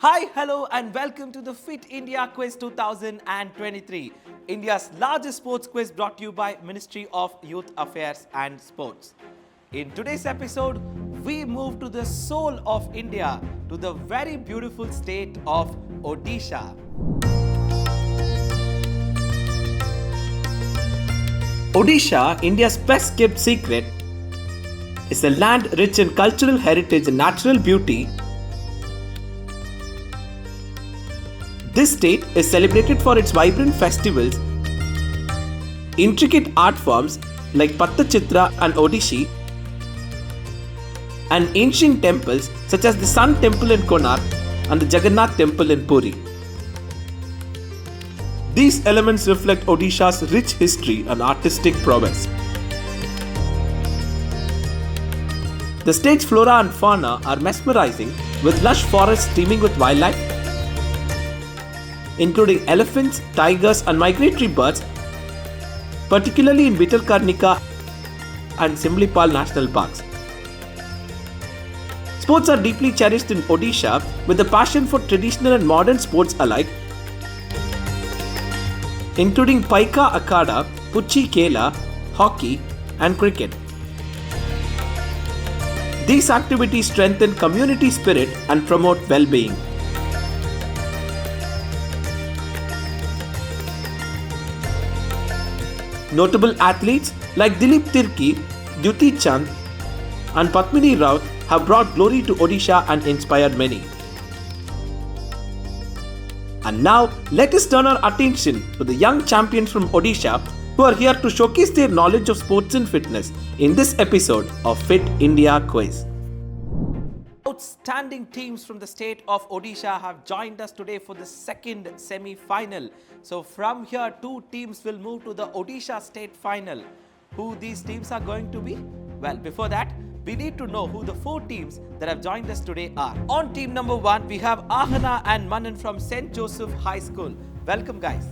Hi, hello, and welcome to the Fit India Quiz 2023, India's largest sports quiz brought to you by Ministry of Youth Affairs and Sports. In today's episode, we move to the soul of India, to the very beautiful state of Odisha. Odisha, India's best kept secret, is a land rich in cultural heritage and natural beauty. This state is celebrated for its vibrant festivals, intricate art forms like Pattachitra and Odishi, and ancient temples such as the Sun Temple in Konark and the Jagannath Temple in Puri. These elements reflect Odisha's rich history and artistic prowess. The state's flora and fauna are mesmerizing, with lush forests teeming with wildlife, including elephants, tigers and migratory birds, particularly in Vittarkarnika and Simlipal National Parks. Sports are deeply cherished in Odisha, with a passion for traditional and modern sports alike, including Paika Akada, Pucci Kela, hockey and cricket. These activities strengthen community spirit and promote well-being. Notable athletes like Dilip Tirki, Dyuti Chand and Padmini Raut have brought glory to Odisha and inspired many. And now, let us turn our attention to the young champions from Odisha who are here to showcase their knowledge of sports and fitness in this episode of Fit India Quiz. Outstanding teams from the state of Odisha have joined us today for the second semi-final. So from here, two teams will move to the Odisha state final. Who these teams are going to be? Well, before that, we need to know who the four teams that have joined us today are. On team number 1, we have Ahana and Manan from St. Joseph High School. Welcome, guys.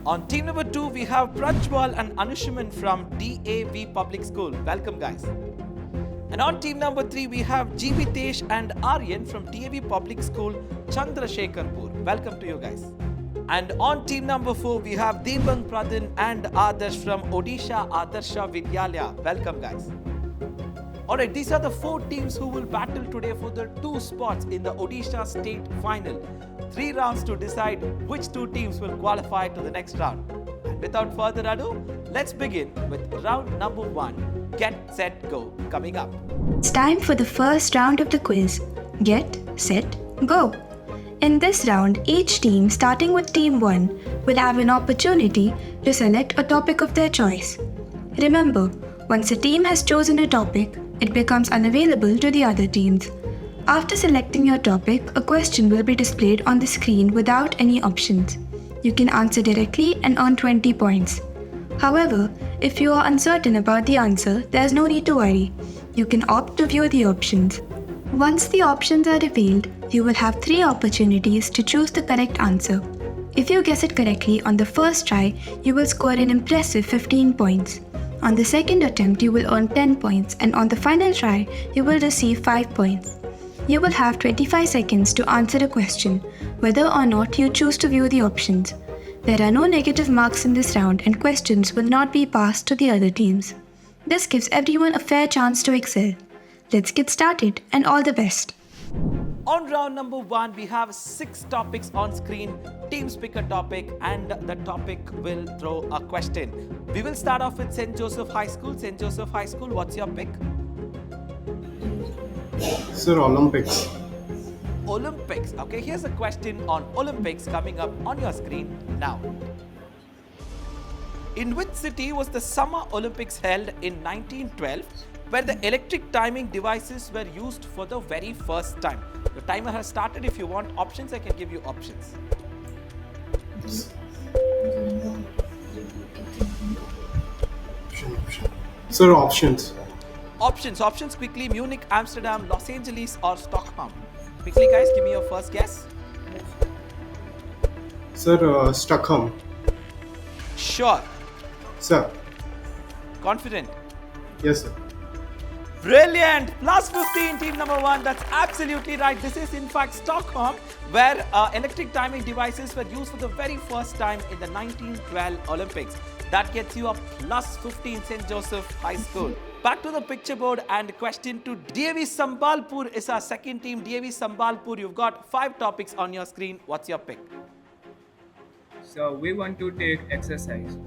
On team number 2, we have Prajwal and Anushaman from DAV Public School. Welcome, guys. And on team number 3, we have Jivitesh and Aryan from DAV Public School, Chandrasekharpur. Welcome to you guys. And on team number 4, we have Debang Pradhan and Adarsh from Odisha Adarsha Vidyalaya. Welcome, guys. Alright, these are the four teams who will battle today for the two spots in the Odisha state final. 3 rounds to decide which two teams will qualify to the next round. And without further ado, let's begin with round number 1. Get, set, go. Coming up. It's time for the first round of the quiz. Get, set, go. In this round, each team, starting with Team 1, will have an opportunity to select a topic of their choice. Remember, once a team has chosen a topic, it becomes unavailable to the other teams. After selecting your topic, a question will be displayed on the screen without any options. You can answer directly and earn 20 points. However, if you are uncertain about the answer, there's no need to worry. You can opt to view the options. Once the options are revealed, you will have 3 opportunities to choose the correct answer. If you guess it correctly on the first try, you will score an impressive 15 points. On the second attempt, you will earn 10 points, and on the final try, you will receive 5 points. You will have 25 seconds to answer a question, whether or not you choose to view the options. There are no negative marks in this round, and questions will not be passed to the other teams. This gives everyone a fair chance to excel. Let's get started, and all the best. On round number 1, we have 6 topics on screen. Teams pick a topic and the topic will throw a question. We will start off with St. Joseph High School. St. Joseph High School, what's your pick? Sir, Olympics. Olympics. Okay, here's a question on Olympics coming up on your screen now. In which city was the Summer Olympics held in 1912, where the electric timing devices were used for the very first time? The timer has started. If you want options, I can give you options. Sir, options. Options quickly. Munich, Amsterdam, Los Angeles or Stockholm. Quickly guys, give me your first guess. Sir, Stockholm. Sure. Sir. Confident. Yes, sir. Brilliant! Plus 15, team number 1. That's absolutely right. This is in fact Stockholm, where electric timing devices were used for the very first time in the 1912 Olympics. That gets you a plus 15, St. Joseph High School. Back to the picture board and question to DAV Sambalpur is our second team. DAV Sambalpur, you've got 5 topics on your screen. What's your pick? So we want to take exercise.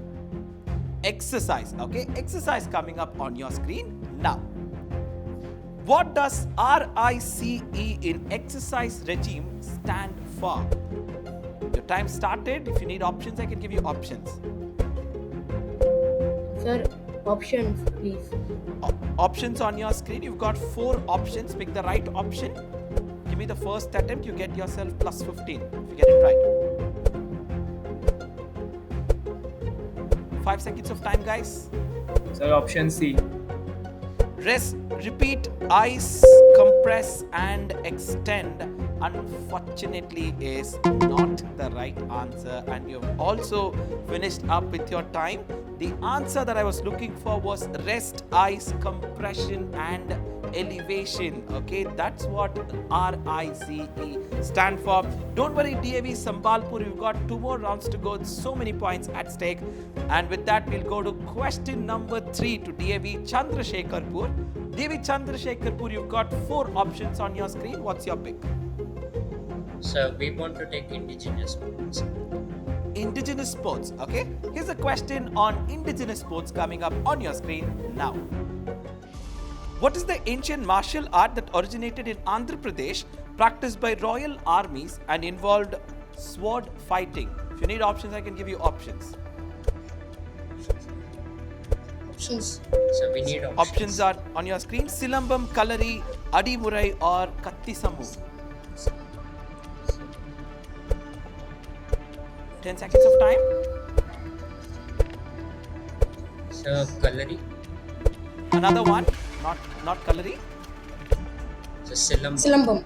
Exercise, okay? Exercise coming up on your screen now. What does RICE in exercise regime stand for? Your time started. If you need options, I can give you options. Sir, options, please. Options on your screen. You've got 4 options. Pick the right option. Give me the first attempt. You get yourself plus 15 if you get it right. 5 seconds of time, guys. Sir, option C. Rest, repeat, ice, compress and extend unfortunately is not the right answer, and you've also finished up with your time. The answer that I was looking for was rest, ice, compression and elevation. Okay, that's what RICE stand for. Don't worry, DAV Sambalpur, you've got 2 more rounds to go. So many points at stake. And with that, we'll go to question number 3 to DAV Chandrasekharpur. DAV Chandrasekharpur, you've got 4 options on your screen. What's your pick? So we want to take indigenous sports. Indigenous sports, okay? Here's a question on indigenous sports coming up on your screen now. What is the ancient martial art that originated in Andhra Pradesh, practiced by royal armies and involved sword fighting? If you need options, I can give you options. Options. So we need options. Options are on your screen. Silambam, Kalari, Adimurai or Kattisamu. 10 seconds of time. So Kalari. Another one. Not Kalari. So Silambam. Silambam.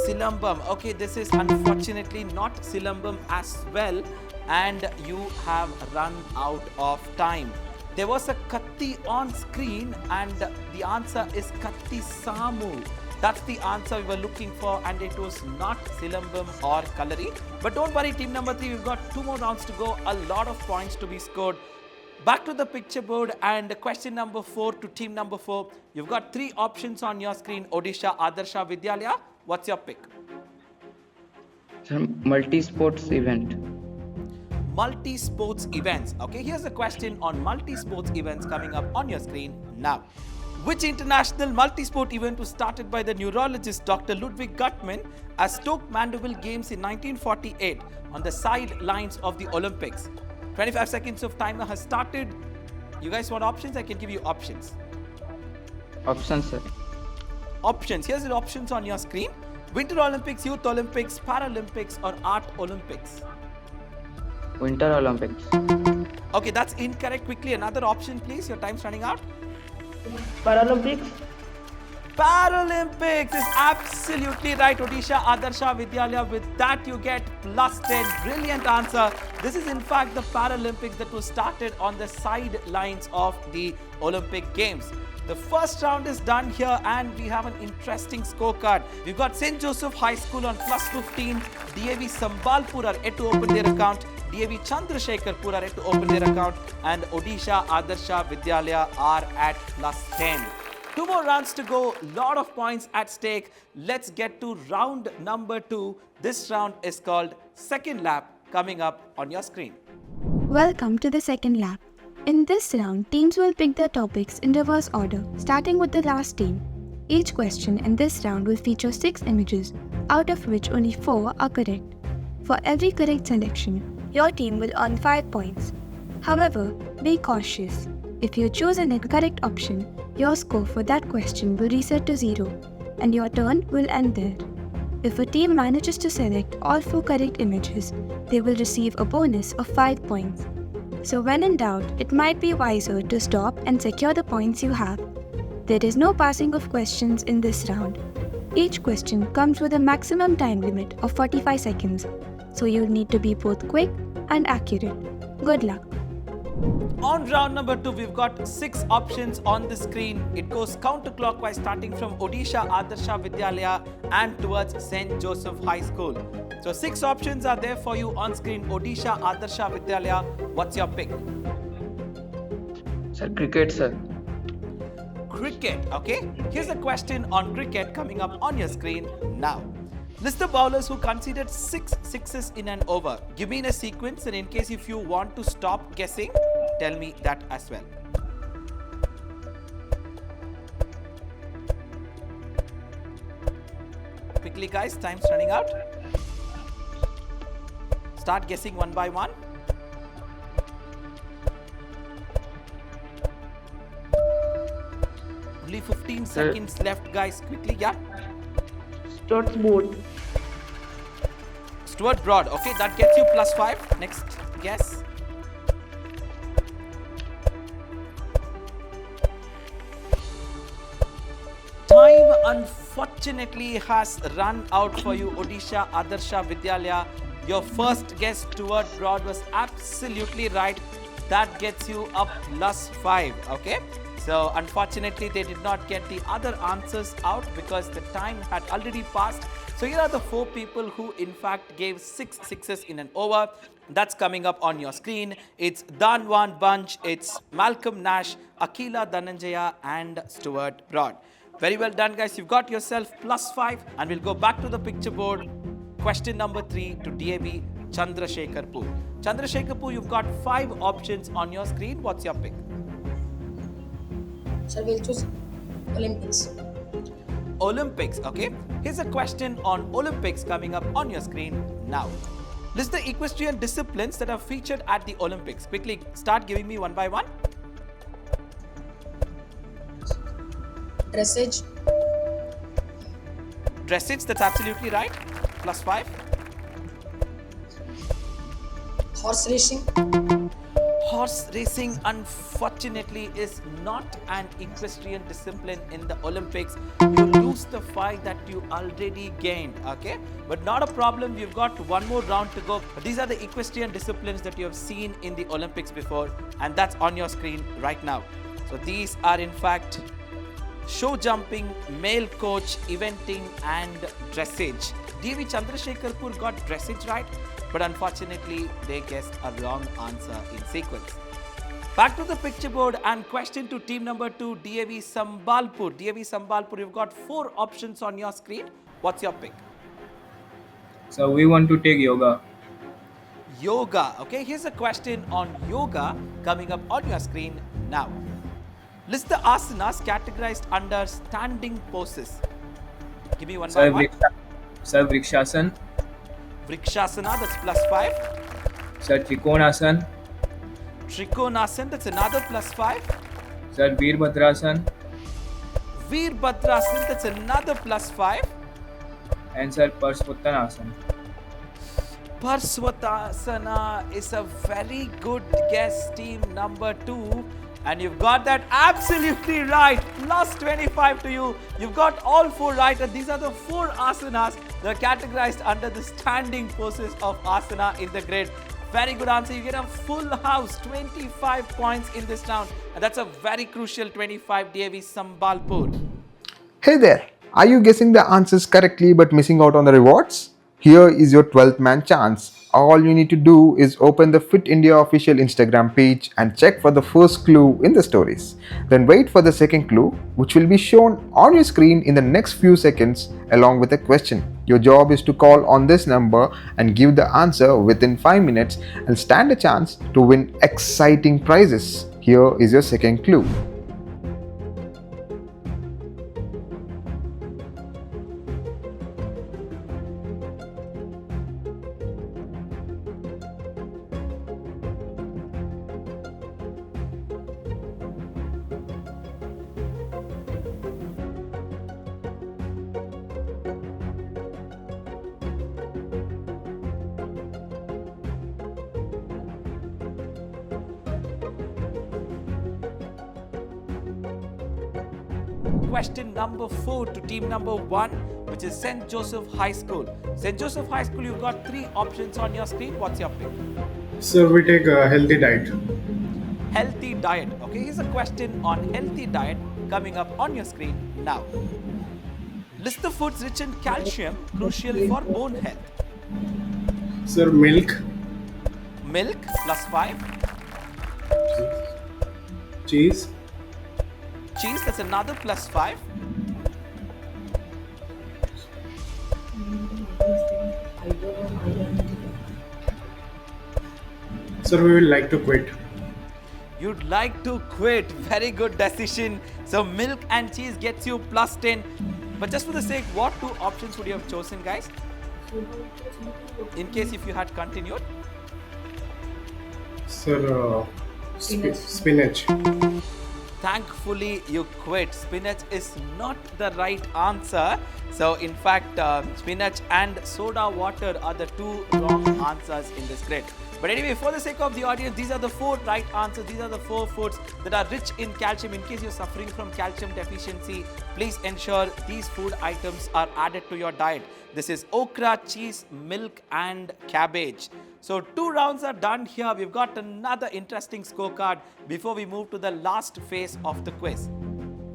Silambam. Okay, this is unfortunately not Silambam as well, and you have run out of time. There was a Katti on screen and the answer is Kattisamu. That's the answer we were looking for, and it was not Silambam or Kalari. But don't worry, team number 3, we've got 2 more rounds to go. A lot of points to be scored. Back to the picture board and question number 4 to team number 4. You've got 3 options on your screen. Odisha, Adarsha, Vidyalaya. What's your pick? Multi-sports event. Multi-sports events. Okay, here's a question on multi-sports events coming up on your screen now. Which international multi-sport event was started by the neurologist Dr. Ludwig Guttmann as Stoke Mandeville Games in 1948 on the sidelines of the Olympics? 25 seconds of timer has started. You guys want options? I can give you options. Options, sir. Options. Here's the options on your screen. Winter Olympics, Youth Olympics, Paralympics or Art Olympics? Winter Olympics. Okay, that's incorrect. Quickly, another option please. Your time's running out. Paralympics. Paralympics is absolutely right. Odisha, Adarsha, Vidyalaya. With that, you get plus 10. Brilliant answer. This is in fact the Paralympics that was started on the sidelines of the Olympic Games. The first round is done here and we have an interesting scorecard. We've got St. Joseph High School on plus 15. DAV Sambalpur are yet to open their account. DAV Chandrasekharpur are yet to open their account. And Odisha, Adarsha, Vidyalaya are at plus 10. 2 more rounds to go. Lot of points at stake. Let's get to round number 2. This round is called Second Lap, coming up on your screen. Welcome to the second lap. In this round, teams will pick their topics in reverse order, starting with the last team. Each question in this round will feature 6 images, out of which only 4 are correct. For every correct selection, your team will earn 5 points. However, be cautious. If you choose an incorrect option, your score for that question will reset to 0, and your turn will end there. If a team manages to select all 4 correct images, they will receive a bonus of 5 points. So when in doubt, it might be wiser to stop and secure the points you have. There is no passing of questions in this round. Each question comes with a maximum time limit of 45 seconds, so you'll need to be both quick and accurate. Good luck. On round number 2, we've got 6 options on the screen. It goes counterclockwise starting from Odisha Adarsha Vidyalaya and towards St. Joseph High School. So 6 options are there for you on screen. Odisha Adarsha Vidyalaya. What's your pick? Sir, cricket, sir. Cricket, okay? Here's a question on cricket coming up on your screen now. List the bowlers who conceded 6 sixes in an over. Give me in a sequence, and in case if you want to stop guessing, tell me that as well. Quickly guys, time's running out. Start guessing one by one. Only 15 seconds left guys, quickly, yeah. Stuart's board. Stuart Broad, okay, that gets you +5. Next guess. Time unfortunately has run out for you, Odisha Adarsha Vidyalaya. Your first guess, Stuart Broad, was absolutely right. That gets you a +5, okay? So unfortunately they did not get the other answers out because the time had already passed. So here are the 4 people who in fact gave 6 sixes in an over. That's coming up on your screen. It's Danwan Bunch, it's Malcolm Nash, Akila Dhananjaya and Stuart Broad. Very well done guys, you've got yourself +5, and we'll go back to the picture board. Question number 3 to DAV Chandrasekharpur. Chandrasekharpur, you've got 5 options on your screen. What's your pick? Sir, we'll choose Olympics. Olympics, okay? Here's a question on Olympics coming up on your screen now. List the equestrian disciplines that are featured at the Olympics. Quickly start giving me one by one. Dressage, Dressage, that's absolutely right. +5. horse racing, Horse racing, unfortunately, is not an equestrian discipline in the Olympics. You lose the 5 that you already gained, okay? But not a problem, we've got one more round to go. But these are the equestrian disciplines that you have seen in the Olympics before, and that's on your screen right now. So these are in fact show jumping, male coach, eventing and dressage. DV Chandrasekharpur got dressage right, but unfortunately they guessed a wrong answer in sequence. Back to the picture board and question to team number 2, DAV Sambalpur. DAV Sambalpur, you've got 4 options on your screen. What's your pick? So we want to take yoga. Yoga, okay, here's a question on yoga coming up on your screen now. List the asanas categorized under standing poses. Give me one by one. Sir, Vrikshasana. Vrikshasana, that's +5. Sir, Trikonasana. Trikonasana, that's another +5. Sir, Veerbhadrasana. Veerbhadrasana, that's another +5. And Sir, Parsvottanasana. Parsvatasana is a very good guess, team number 2. And you've got that absolutely right. +25 to you. You've got all 4 right. And these are the 4 asanas that are categorized under the standing poses of asana in the grid. Very good answer. You get a full house, 25 points in this round. And that's a very crucial 25, DAV Sambalpur. Hey there, are you guessing the answers correctly but missing out on the rewards? Here is your 12th man chance. All you need to do is open the Fit India official Instagram page and check for the first clue in the stories. Then wait for the second clue, which will be shown on your screen in the next few seconds along with a question. Your job is to call on this number and give the answer within 5 minutes and stand a chance to win exciting prizes. Here is your second clue. Question number 4 to team number 1, which is St. Joseph High School. St. Joseph High School, you've got 3 options on your screen. What's your pick? Sir, we take a healthy diet. healthy diet. Okay, here's a question on healthy diet coming up on your screen now. List the foods rich in calcium, crucial for bone health. Sir, milk, Milk +5. cheese, Cheese, that's another +5. sir, we will like to quit. You'd like to quit. Very good decision. So milk and cheese gets you +10. But just for the sake, what two options would you have chosen, guys? In case if you had continued. Sir, spinach. Thankfully, you quit. Spinach is not the right answer. So, in fact, spinach and soda water are the two wrong answers in this grid. But anyway, for the sake of the audience, these are the 4 right answers. These are the 4 foods that are rich in calcium. In case you're suffering from calcium deficiency, please ensure these food items are added to your diet. This is okra, cheese, milk, and cabbage. So 2 rounds are done here. We've got another interesting scorecard before we move to the last phase of the quiz.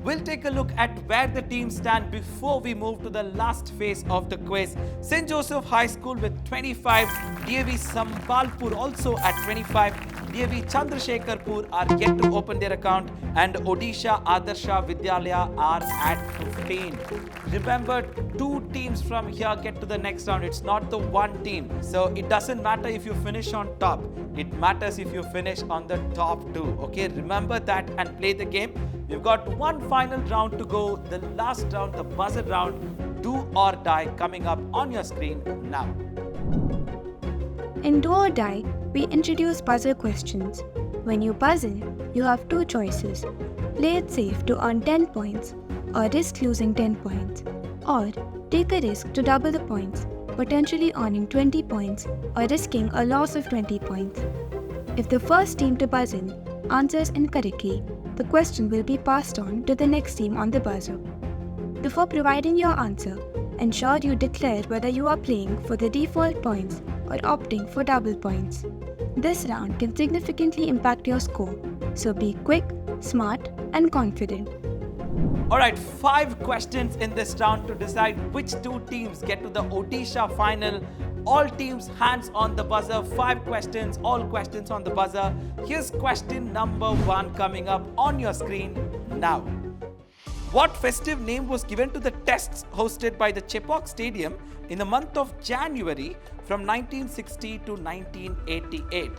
We'll take a look at where the teams stand before we move to the last phase of the quiz. St. Joseph High School with 25, DAV Sambalpur also at 25, DAV Chandrasekharpur are yet to open their account, and Odisha Adarsha Vidyalaya are at 15. Remember, 2 teams from here get to the next round. It's not the one team. So it doesn't matter if you finish on top. It matters if you finish on the top 2. Okay, remember that and play the game. We've got one final round to go, the last round, the buzzer round, do or die, coming up on your screen now. In Do or Die, we introduce buzzer questions. When you buzzer, you have 2 choices. Play it safe to earn 10 points, or risk losing 10 points, or take a risk to double the points, potentially earning 20 points or risking a loss of 20 points. If the first team to buzz in answers incorrectly, the question will be passed on to the next team on the buzzer. Before providing your answer, ensure you declare whether you are playing for the default points or opting for double points. This round can significantly impact your score, so be quick, smart, and confident. Alright, 5 questions in this round to decide which 2 teams get to the Odisha final. All teams hands on the buzzer. 5 questions, all questions on the buzzer. Here's question number 1 coming up on your screen now. What festive name was given to the tests hosted by the Chepauk Stadium in the month of January from 1960 to 1988?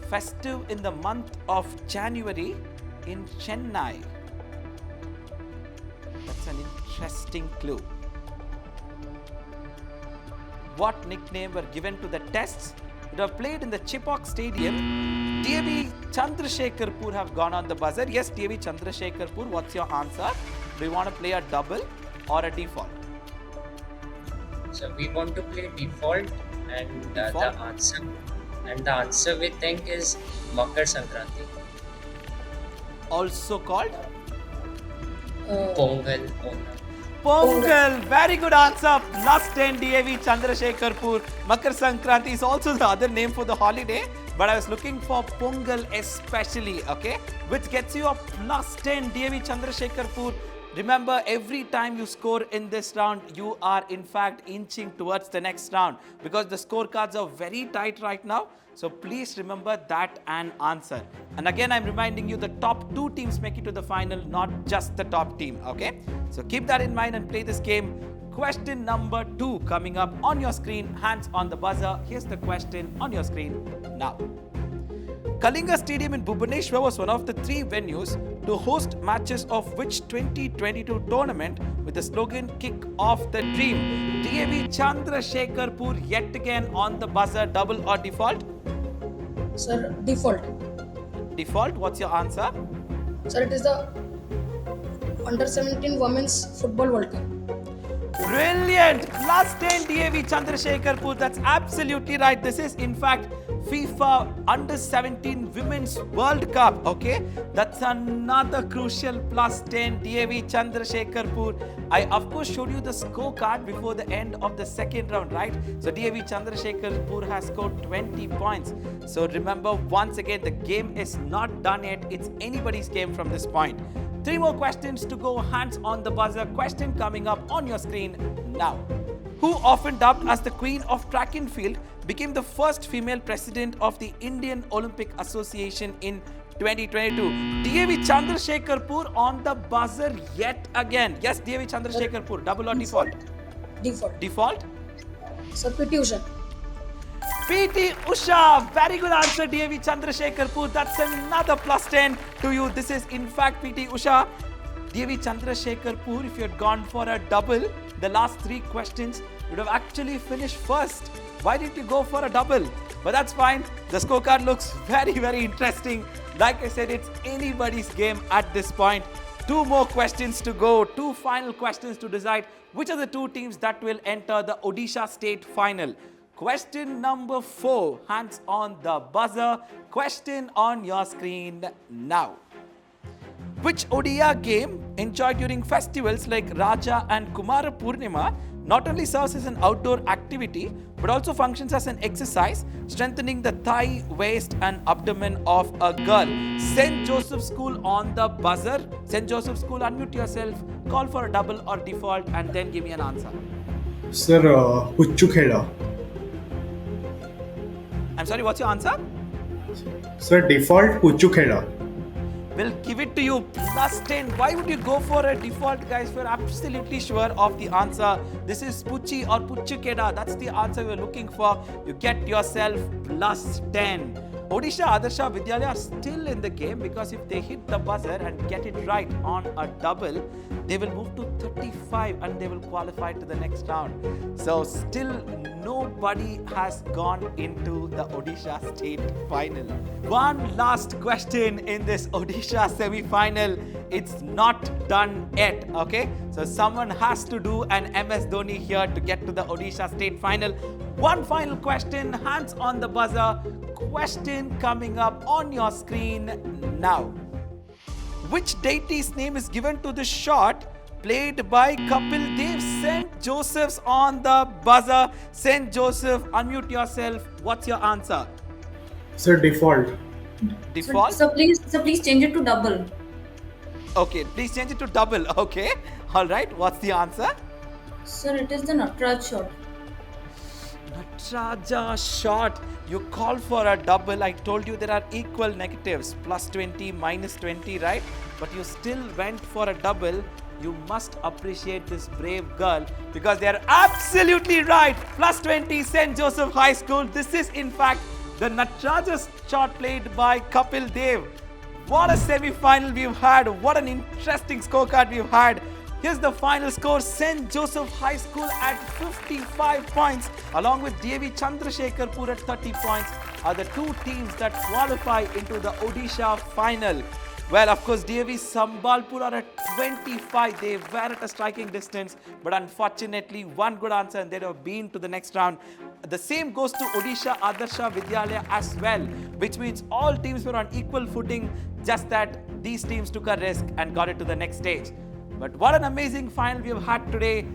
Festive in the month of January in Chennai. That's an interesting clue. What nickname were given to the tests that were played in the Chepauk Stadium? DAV Chandrasekharpur have gone on the buzzer. Yes, DAV Chandrasekharpur, what's your answer? Do you want to play a double or a default? So we want to play default, and Default? the answer we think is Makar Sankranti. Also called Pongal, Onam. Pongal. Very good answer. Plus 10, DAV Chandrasekharpur. Makar Sankranti is also the other name for the holiday, but I was looking for Pongal especially, okay? Which gets you a plus 10, DAV Chandrasekharpur. Remember, every time you score in this round, you are in fact inching towards the next round because the scorecards are very tight right now. So please remember that and answer. And again, I'm reminding you the top 2 teams make it to the final, not just the top team, okay? So keep that in mind and play this game. Question number 2 coming up on your screen, hands on the buzzer. Here's the question on your screen now. Kalinga Stadium in Bhubaneswar was one of the 3 venues to host matches of which 2022 tournament with the slogan Kick Off the Dream? DAV Chandrasekharpur yet again on the buzzer, double or default? Sir, default. Default, what's your answer? Sir, it is the Under 17 Women's Football World Cup. Brilliant! Plus 10, DAV Chandrasekharpur. That's absolutely right. This is in fact FIFA Under 17 Women's World Cup. Okay, that's another crucial plus 10. DAV Chandrasekharpur. I of course showed you the scorecard before the end of the second round, right? So DAV Chandrasekharpur has scored 20 points. So remember, once again, the game is not done yet. It's anybody's game from this point. 3 more questions to go. Hands on the buzzer. Question coming up on your screen now. Who, often dubbed as the Queen of Track and Field, became the first female president of the Indian Olympic Association in 2022? DAV Chandrasekharpur on the buzzer yet again. Yes, DAV Chandrasekharpur, double or default? Default. Default? Sir, PT Usha. PT Usha, very good answer, DAV Chandrasekharpur. That's another plus 10 to you. This is in fact PT Usha. DAV Chandrasekharpur, if you had gone for a double, the last 3 questions, you would have actually finished first. Why did you go for a double? But that's fine. The scorecard looks very, very interesting. Like I said, it's anybody's game at this point. 2 more questions to go. 2 final questions to decide which are the 2 teams that will enter the Odisha state final. Question number 4. Hands on the buzzer. Question on your screen now. Which Odia game enjoyed during festivals like Raja and Kumara Purnima not only serves as an outdoor activity but also functions as an exercise, strengthening the thigh, waist and abdomen of a girl? St. Joseph School on the buzzer. St. Joseph School, unmute yourself, call for a double or default and then give me an answer. Sir, Huchukheda. I'm sorry, what's your answer? Sir, default Huchukheda. We'll give it to you plus 10. Why would you go for a default, guys? We're absolutely sure of the answer. This is Puchi or Puchukeda. That's the answer we're looking for. You get yourself plus 10. Odisha Adarsha Vidyalaya are still in the game because if they hit the buzzer and get it right on a double, they will move to 35 and they will qualify to the next round. So still nobody has gone into the Odisha state final. One last question in this Odisha semi-final. It's not done yet, okay? So someone has to do an MS Dhoni here to get to the Odisha state final. One final question, hands on the buzzer. Question coming up on your screen now. Which deity's name is given to the shot played by Kapil Dev? St. Joseph's on the buzzer. St. Joseph, unmute yourself. What's your answer? Sir, default. Default? So please change it to double. Okay, please change it to double. Okay. All right. What's the answer? Sir, it is the Natraj shot. Natraja shot. You call for a double. I told you there are equal negatives, plus 20, minus 20, right? But you still went for a double. You must appreciate this brave girl because they are absolutely right. Plus 20, St. Joseph High School. This is in fact the Natraja shot played by Kapil Dev. What a semi-final we've had. What an interesting scorecard we've had. Here's the final score. St. Joseph High School at 55 points along with DAV Chandrasekharpur at 30 points are the 2 teams that qualify into the Odisha final. Well, of course, DAV Sambalpur are at 25. They were at a striking distance, but unfortunately, one good answer and they'd have been to the next round. The same goes to Odisha Adarsha Vidyalaya as well, which means all teams were on equal footing, just that these teams took a risk and got it to the next stage. But what an amazing final we have had today.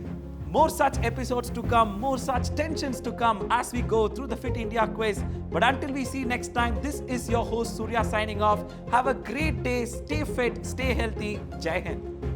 More such episodes to come, more such tensions to come as we go through the Fit India quiz. But until we see next time, this is your host Surya signing off. Have a great day, stay fit, stay healthy. Jai Hind.